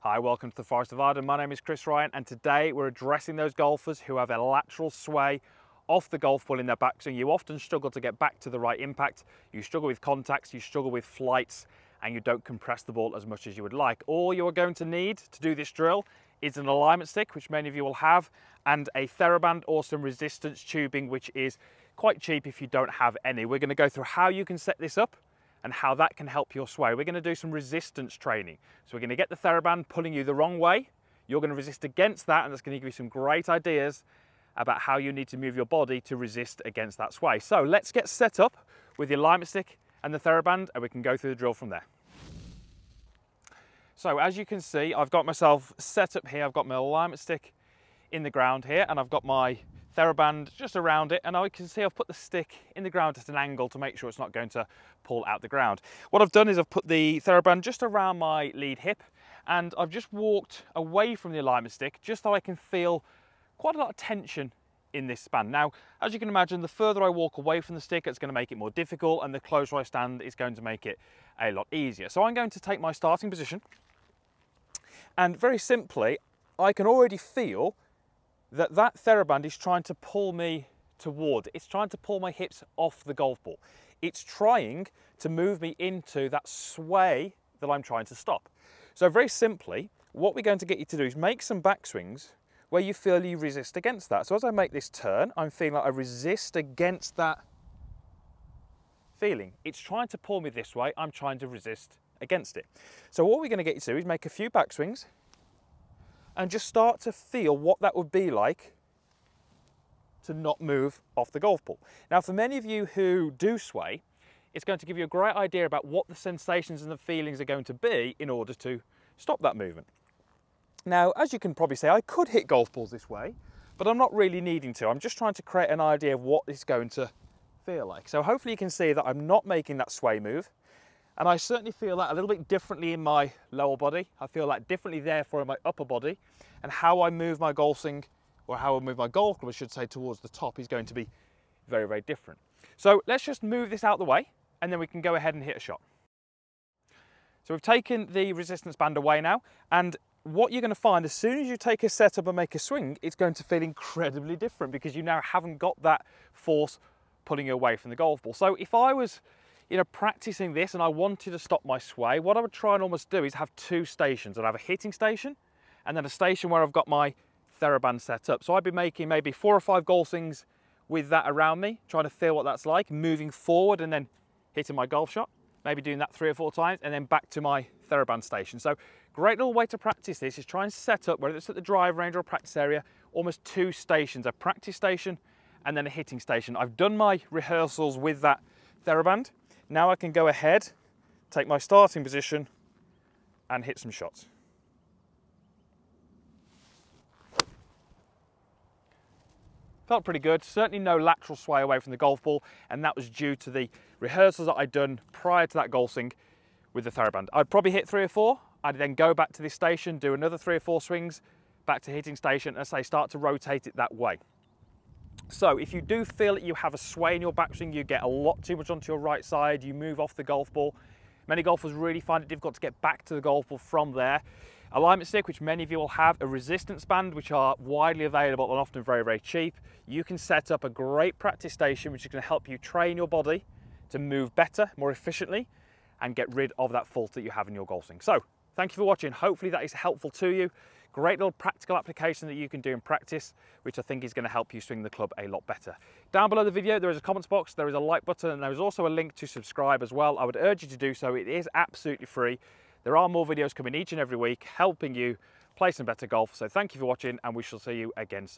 Hi, welcome to the Forest of Arden. My name is Chris Ryan, and today we're addressing those golfers who have a lateral sway off the golf ball in their backswing. You often struggle to get back to the right impact. You struggle with contacts, you struggle with flights, and you don't compress the ball as much as you would like. All you are going to need to do this drill is an alignment stick, which many of you will have, and a TheraBand or some resistance tubing, which is quite cheap if you don't have any. We're going to go through how you can set this up and how that can help your sway. We're going to do some resistance training. So we're going to get the TheraBand pulling you the wrong way. You're going to resist against that, and that's going to give you some great ideas about how you need to move your body to resist against that sway. So let's get set up with the alignment stick and the TheraBand, and we can go through the drill from there. So as you can see, I've got myself set up here. I've got my alignment stick in the ground here, and I've got my TheraBand just around it, and I can see I've put the stick in the ground at an angle to make sure it's not going to pull out the ground. What I've done is I've put the TheraBand just around my lead hip, and I've just walked away from the alignment stick just so I can feel quite a lot of tension in this span. Now, as you can imagine, the further I walk away from the stick, it's going to make it more difficult, and the closer I stand is going to make it a lot easier. So I'm going to take my starting position, and very simply, I can already feel that TheraBand is trying to pull me toward it. It's trying to pull my hips off the golf ball. It's trying to move me into that sway that I'm trying to stop. So very simply, what we're going to get you to do is make some backswings where you feel you resist against that. So as I make this turn, I'm feeling like I resist against that feeling. It's trying to pull me this way, I'm trying to resist against it. So what we're going to get you to do is make a few backswings and just start to feel what that would be like to not move off the golf ball. Now, for many of you who do sway, it's going to give you a great idea about what the sensations and the feelings are going to be in order to stop that movement. Now, as you can probably say, I could hit golf balls this way, but I'm not really needing to. I'm just trying to create an idea of what it's going to feel like. So hopefully you can see that I'm not making that sway move. And I certainly feel that a little bit differently in my lower body. I feel that differently therefore in my upper body. And how I move my golf swing, or how I move my golf club, I should say, towards the top is going to be very, very different. So let's just move this out the way, and then we can go ahead and hit a shot. So we've taken the resistance band away now, and what you're going to find as soon as you take a setup and make a swing, it's going to feel incredibly different because you now haven't got that force pulling you away from the golf ball. So if I was practicing this and I wanted to stop my sway, what I would try and almost do is have two stations. I'd have a hitting station and then a station where I've got my TheraBand set up. So I'd be making maybe 4 or 5 golf swings with that around me, trying to feel what that's like, moving forward and then hitting my golf shot, maybe doing that 3 or 4 times, and then back to my TheraBand station. So great little way to practice this is try and set up, whether it's at the drive range or a practice area, almost 2 stations, a practice station and then a hitting station. I've done my rehearsals with that TheraBand. Now I can go ahead, take my starting position and hit some shots. Felt pretty good, certainly no lateral sway away from the golf ball, and that was due to the rehearsals that I'd done prior to that golf swing with the TheraBand. I'd probably hit 3 or 4, I'd then go back to this station, do another 3 or 4 swings, back to hitting station, and say start to rotate it that way. So if you do feel that you have a sway in your backswing, you get a lot too much onto your right side, you move off the golf ball. Many golfers really find it difficult to get back to the golf ball from there. Alignment stick, which many of you will have, a resistance band, which are widely available and often very, very cheap. You can set up a great practice station, which is going to help you train your body to move better, more efficiently, and get rid of that fault that you have in your golf swing. So thank you for watching. Hopefully that is helpful to you. Great little practical application that you can do in practice, which I think is going to help you swing the club a lot better. Down below the video, there is a comments box, there is a like button, and there is also a link to subscribe as well. I would urge you to do so. It is absolutely free. There are more videos coming each and every week, helping you play some better golf. So thank you for watching, and we shall see you again soon.